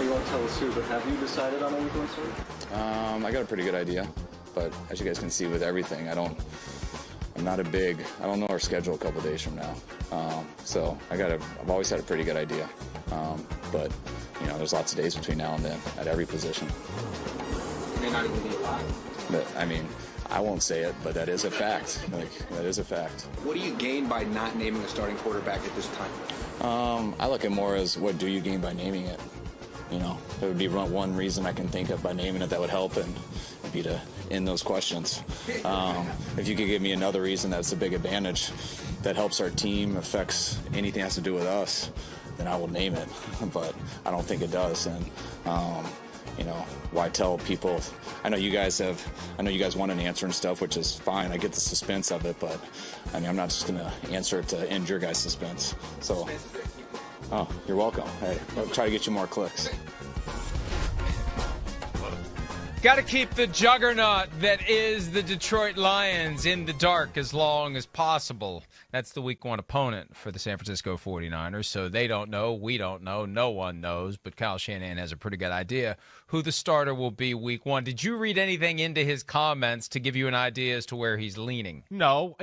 know you won't tell us who, but have you decided on a week one start? I got a pretty good idea, but as you guys can see with everything, I don't know our schedule a couple days from now. So I've always had a pretty good idea. But, there's lots of days between now and then at every position. You may not even be alive. But, I won't say it, but that is a fact. That is a fact. What do you gain by not naming a starting quarterback at this time? I look at more as what do you gain by naming it? There would be one reason I can think of by naming it that would help, and it'd be to end those questions. If you could give me another reason that's a big advantage that helps our team, affects anything that has to do with us, then I will name it. But I don't think it does. And, why tell people? I know you guys want an answer and stuff, which is fine. I get the suspense of it, but I'm not just going to answer it to end your guys' suspense. So, you're welcome. Hey, I'll try to get you more clicks. Got to keep the juggernaut that is the Detroit Lions in the dark as long as possible. That's the week one opponent for the San Francisco 49ers. So they don't know, we don't know, no one knows. But Kyle Shanahan has a pretty good idea who the starter will be week one. Did you read anything into his comments to give you an idea as to where he's leaning? No.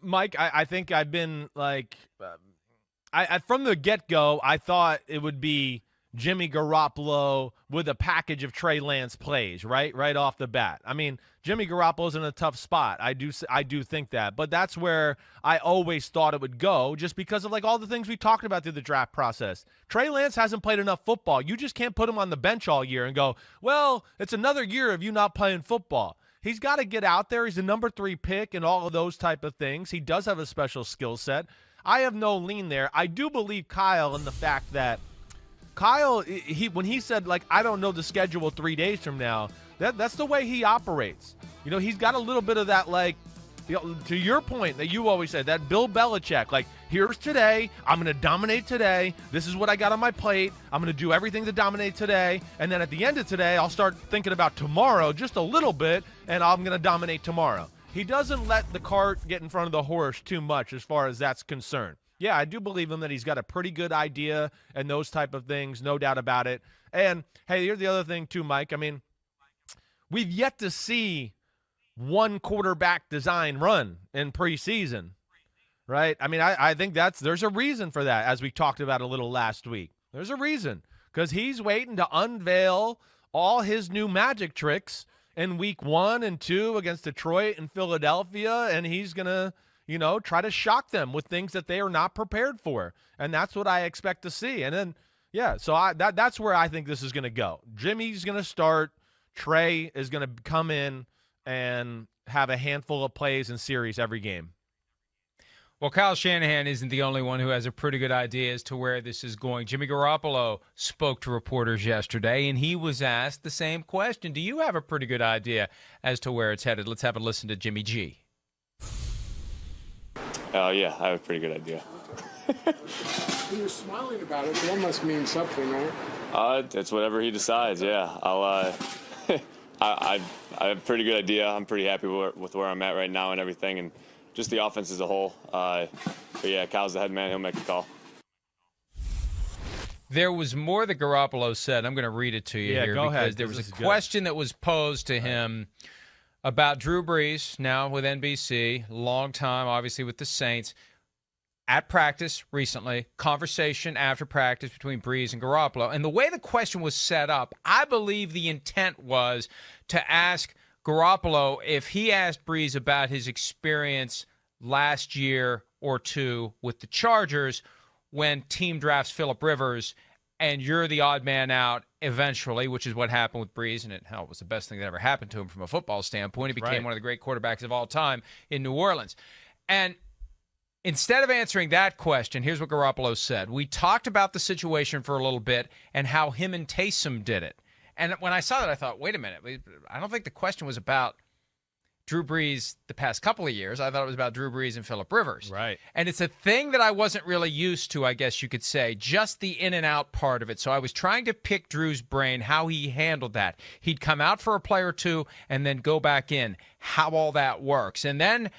Mike, I think I've been from the get-go, I thought it would be Jimmy Garoppolo with a package of Trey Lance plays, right off the bat. Jimmy Garoppolo's in a tough spot. I do think that. But that's where I always thought it would go, just because of all the things we talked about through the draft process. Trey Lance hasn't played enough football. You just can't put him on the bench all year and go, well, it's another year of you not playing football. He's got to get out there. He's a number 3 pick and all of those type of things. He does have a special skill set. I have no lean there. I do believe Kyle in the fact that Kyle, when he said, I don't know the schedule 3 days from now, that's the way he operates. He's got a little bit of that, to your point that you always said, that Bill Belichick, here's today, I'm going to dominate today, this is what I got on my plate, I'm going to do everything to dominate today, and then at the end of today, I'll start thinking about tomorrow just a little bit, and I'm going to dominate tomorrow. He doesn't let the cart get in front of the horse too much as far as that's concerned. Yeah, I do believe him that he's got a pretty good idea and those type of things, no doubt about it. And, hey, here's the other thing too, Mike. We've yet to see one quarterback design run in preseason, right? I think there's a reason for that, as we talked about a little last week. There's a reason, because he's waiting to unveil all his new magic tricks in week 1 and 2 against Detroit and Philadelphia, and he's going to try to shock them with things that they are not prepared for. And that's what I expect to see. And then, so that's where I think this is going to go. Jimmy's going to start. Trey is going to come in and have a handful of plays and series every game. Well, Kyle Shanahan isn't the only one who has a pretty good idea as to where this is going. Jimmy Garoppolo spoke to reporters yesterday, and he was asked the same question. Do you have a pretty good idea as to where it's headed? Let's have a listen to Jimmy G. Yeah, I have a pretty good idea. You're smiling about it. That must mean something, right? It's whatever he decides. Yeah, I have a pretty good idea. I'm pretty happy with where I'm at right now and everything, and just the offense as a whole. But yeah, Kyle's the head man. He'll make the call. There was more that Garoppolo said. I'm going to read it to you here because there was a question that was posed to him about Drew Brees, now with NBC, long time, obviously, with the Saints. At practice recently, conversation after practice between Brees and Garoppolo. And the way the question was set up, I believe the intent was to ask Garoppolo if he asked Brees about his experience last year or two with the Chargers when team drafts Phillip Rivers and you're the odd man out eventually, which is what happened with Brees, and it was the best thing that ever happened to him from a football standpoint. He became one of the great quarterbacks of all time in New Orleans. And instead of answering that question, here's what Garoppolo said. We talked about the situation for a little bit and how him and Taysom did it. And when I saw that, I thought, wait a minute. I don't think the question was about Drew Brees the past couple of years. I thought it was about Drew Brees and Phillip Rivers. Right. And it's a thing that I wasn't really used to, I guess you could say, just the in and out part of it. So I was trying to pick Drew's brain, how he handled that. He'd come out for a play or two and then go back in, how all that works. And then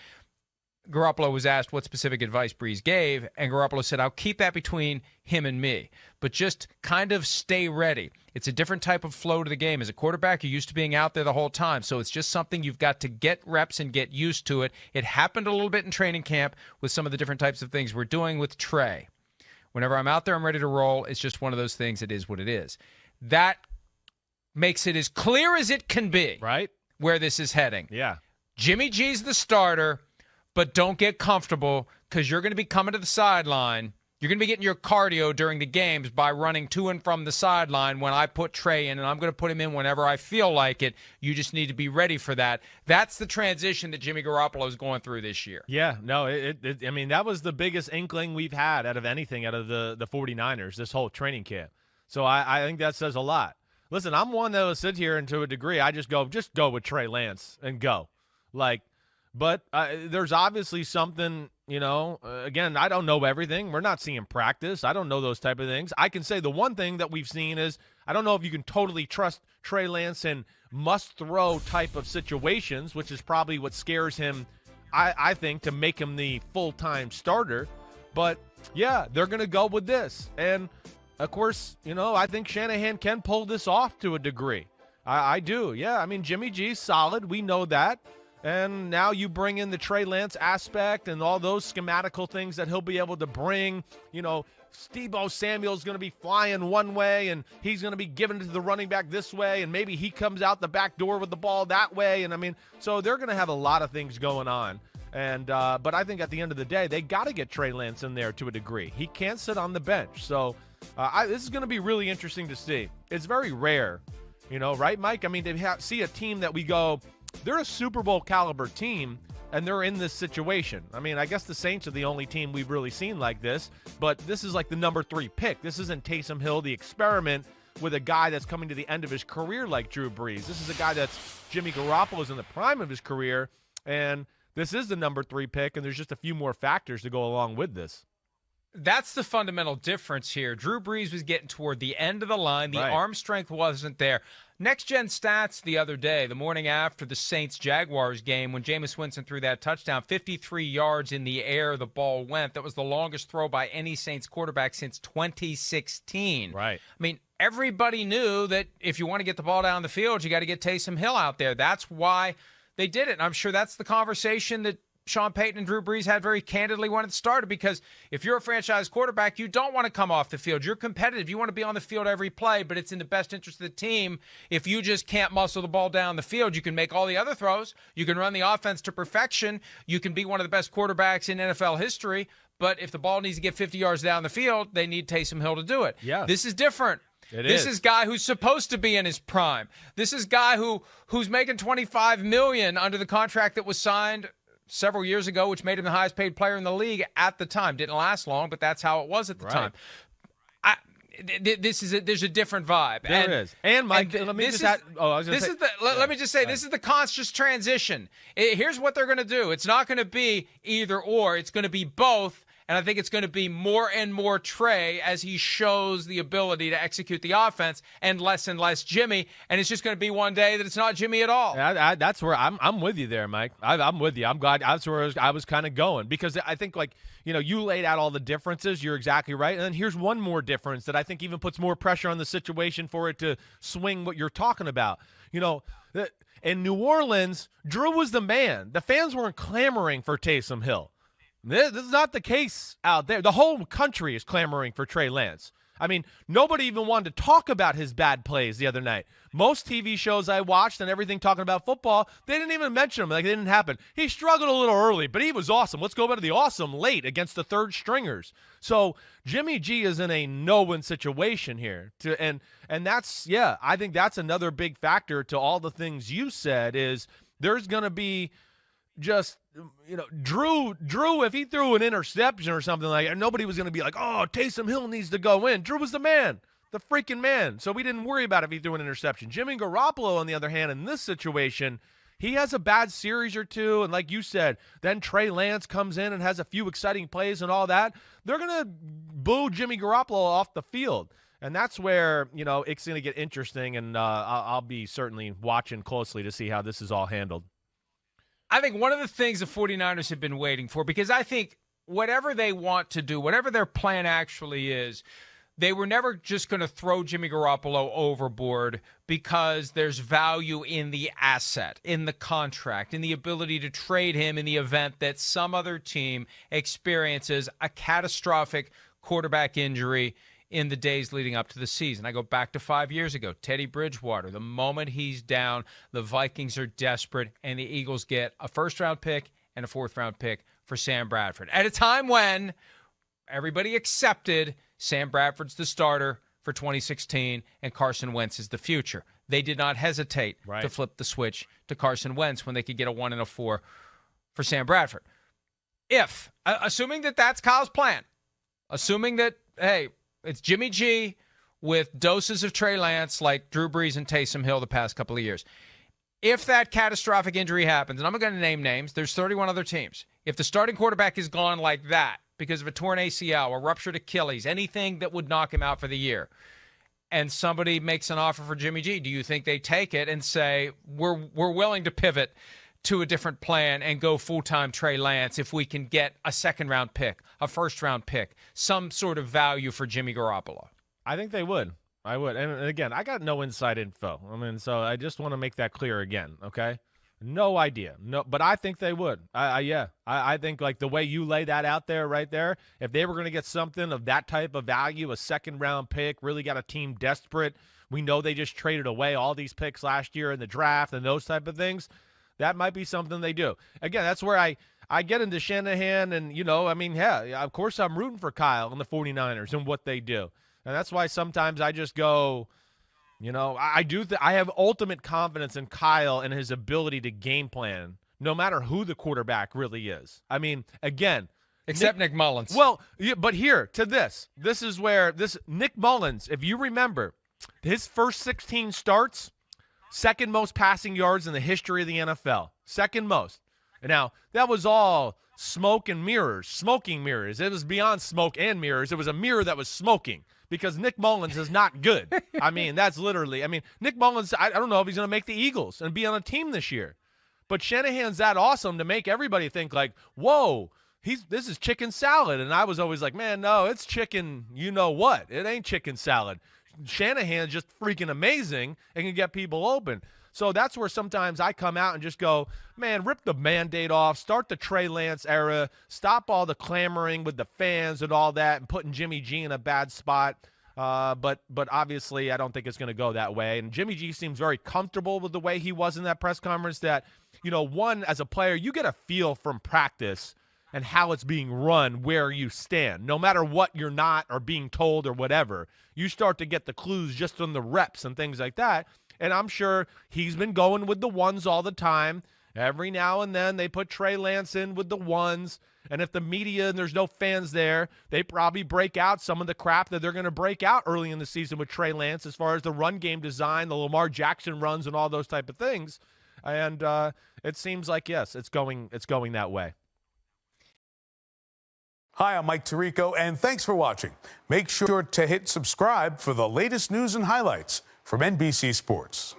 Garoppolo was asked what specific advice Brees gave, and Garoppolo said, I'll keep that between him and me, but just kind of stay ready. It's a different type of flow to the game. As a quarterback, you're used to being out there the whole time, so it's just something you've got to get reps and get used to it. It happened a little bit in training camp with some of the different types of things we're doing with Trey. Whenever I'm out there, I'm ready to roll. It's just one of those things. It is what it is. That makes it as clear as it can be, right, where this is heading. Yeah. Jimmy G's the starter, but don't get comfortable because you're going to be coming to the sideline. You're going to be getting your cardio during the games by running to and from the sideline when I put Trey in, and I'm going to put him in whenever I feel like it. You just need to be ready for that. That's the transition that Jimmy Garoppolo is going through this year. Yeah, no, I mean, that was the biggest inkling we've had out of anything out of the 49ers, this whole training camp. So I think that says a lot. Listen, I'm one that will sit here, and to a degree, I just go with Trey Lance and go. But there's obviously something, again, I don't know everything. We're not seeing practice. I don't know those type of things. I can say the one thing that we've seen is I don't know if you can totally trust Trey Lance in must-throw type of situations, which is probably what scares him, I think, to make him the full-time starter. But, yeah, they're going to go with this. And, of course, I think Shanahan can pull this off to a degree. I do, yeah. I mean, Jimmy G's solid. We know that. And now you bring in the Trey Lance aspect and all those schematical things that he'll be able to bring. Steve-O Samuel's going to be flying one way, and he's going to be given to the running back this way, and maybe he comes out the back door with the ball that way. And, so they're going to have a lot of things going on. And but I think at the end of the day, they got to get Trey Lance in there to a degree. He can't sit on the bench. So this is going to be really interesting to see. It's very rare, right, Mike? I mean, to see a team that we go – they're a Super Bowl caliber team, and they're in this situation. I mean, I guess the Saints are the only team we've really seen like this, but this is like the number 3 pick. This isn't Taysom Hill, the experiment, with a guy that's coming to the end of his career like Drew Brees. This is a guy that's Jimmy Garoppolo is in the prime of his career, and this is the number 3 pick, and there's just a few more factors to go along with this. That's the fundamental difference here. Drew Brees was getting toward the end of the line. The arm strength wasn't there. Next-gen stats the other day, the morning after the Saints-Jaguars game, when Jameis Winston threw that touchdown, 53 yards in the air the ball went. That was the longest throw by any Saints quarterback since 2016. Right. I mean, everybody knew that if you want to get the ball down the field, you got to get Taysom Hill out there. That's why they did it. And I'm sure that's the conversation that Sean Payton and Drew Brees had very candidly when it started, because if you're a franchise quarterback, you don't want to come off the field. You're competitive. You want to be on the field every play, but it's in the best interest of the team. If you just can't muscle the ball down the field, you can make all the other throws. You can run the offense to perfection. You can be one of the best quarterbacks in NFL history, but if the ball needs to get 50 yards down the field, they need Taysom Hill to do it. Yeah. This is different. This is guy who's supposed to be in his prime. This is guy who's making $25 million under the contract that was signed several years ago, which made him the highest paid player in the league at the time. Didn't last long, but that's how it was at the time. There's a different vibe. There is. And Mike, let me just add, let me just say, this is the conscious transition. Here's what they're going to do. It's not going to be either or. It's going to be both. And I think it's going to be more and more Trey as he shows the ability to execute the offense, and less Jimmy. And it's just going to be one day that it's not Jimmy at all. That's where I'm with you there, Mike. I'm with you. I'm glad that's where I was kind of going, because I think, you laid out all the differences. You're exactly right. And then here's one more difference that I think even puts more pressure on the situation for it to swing what you're talking about. In New Orleans, Drew was the man. The fans weren't clamoring for Taysom Hill. This is not the case out there. The whole country is clamoring for Trey Lance. I mean, nobody even wanted to talk about his bad plays the other night. Most TV shows I watched and everything talking about football, they didn't even mention him. Like, it didn't happen. He struggled a little early, but he was awesome. Let's go back to the awesome late against the third stringers. So Jimmy G is in a no-win situation here. And that's, I think that's another big factor to all the things you said is there's going to be just, Drew, if he threw an interception or something like that, nobody was going to be like, oh, Taysom Hill needs to go in. Drew was the man, the freaking man. So we didn't worry about if he threw an interception. Jimmy Garoppolo, on the other hand, in this situation, he has a bad series or two. And like you said, then Trey Lance comes in and has a few exciting plays and all that. They're going to boo Jimmy Garoppolo off the field. And that's where, it's going to get interesting. And I'll be certainly watching closely to see how this is all handled. I think one of the things the 49ers have been waiting for, because I think whatever they want to do, whatever their plan actually is, they were never just going to throw Jimmy Garoppolo overboard because there's value in the asset, in the contract, in the ability to trade him in the event that some other team experiences a catastrophic quarterback injury in the days leading up to the season. I go back to 5 years ago, Teddy Bridgewater. The moment he's down, the Vikings are desperate, and the Eagles get a first-round pick and a fourth-round pick for Sam Bradford. At a time when everybody accepted Sam Bradford's the starter for 2016 and Carson Wentz is the future. They did not hesitate to flip the switch to Carson Wentz when they could get a 1 and a 4 for Sam Bradford. Assuming that that's Kyle's plan, assuming that, hey, it's Jimmy G with doses of Trey Lance like Drew Brees and Taysom Hill the past couple of years. If that catastrophic injury happens, and I'm going to name names, there's 31 other teams. If the starting quarterback is gone like that because of a torn ACL, a ruptured Achilles, anything that would knock him out for the year, and somebody makes an offer for Jimmy G, do you think they take it and say, we're willing to pivot to a different plan and go full-time Trey Lance if we can get a second-round pick, a first-round pick, some sort of value for Jimmy Garoppolo? I think they would. I would. And again, I got no inside info. So I just want to make that clear again, okay? No idea. No, but I think they would. I think like the way you lay that out there right there, if they were going to get something of that type of value, a second-round pick, really got a team desperate, we know they just traded away all these picks last year in the draft and those type of things, that might be something they do. Again, that's where I get into Shanahan and, of course I'm rooting for Kyle and the 49ers and what they do. And that's why sometimes I just go, I have ultimate confidence in Kyle and his ability to game plan, no matter who the quarterback really is. Again. Except Nick Mullins. Well, yeah, but this is where Nick Mullins, if you remember, his first 16 starts, second most passing yards in the history of the NFL. Second most. Now, that was all smoking mirrors. It was beyond smoke and mirrors. It was a mirror that was smoking. Because Nick Mullins is not good. That's literally, Nick Mullins, I don't know if he's going to make the Eagles and be on a team this year. But Shanahan's that awesome to make everybody think like, whoa, this is chicken salad. And I was always like, man, no, it's chicken, you know what? It ain't chicken salad. Shanahan's just freaking amazing and can get people open. So that's where sometimes I come out and just go, man, rip the Band-Aid off, start the Trey Lance era, stop all the clamoring with the fans and all that and putting Jimmy G in a bad spot. But obviously I don't think it's going to go that way. And Jimmy G seems very comfortable with the way he was in that press conference that, one, as a player, you get a feel from practice and how it's being run where you stand. No matter what you're not or being told or whatever, you start to get the clues just from the reps and things like that. And I'm sure he's been going with the ones all the time. Every now and then they put Trey Lance in with the ones. And if the media and there's no fans there, they probably break out some of the crap that they're going to break out early in the season with Trey Lance as far as the run game design, the Lamar Jackson runs and all those type of things. And it seems like, yes, it's going that way. Hi, I'm Mike Tirico, and thanks for watching. Make sure to hit subscribe for the latest news and highlights from NBC Sports.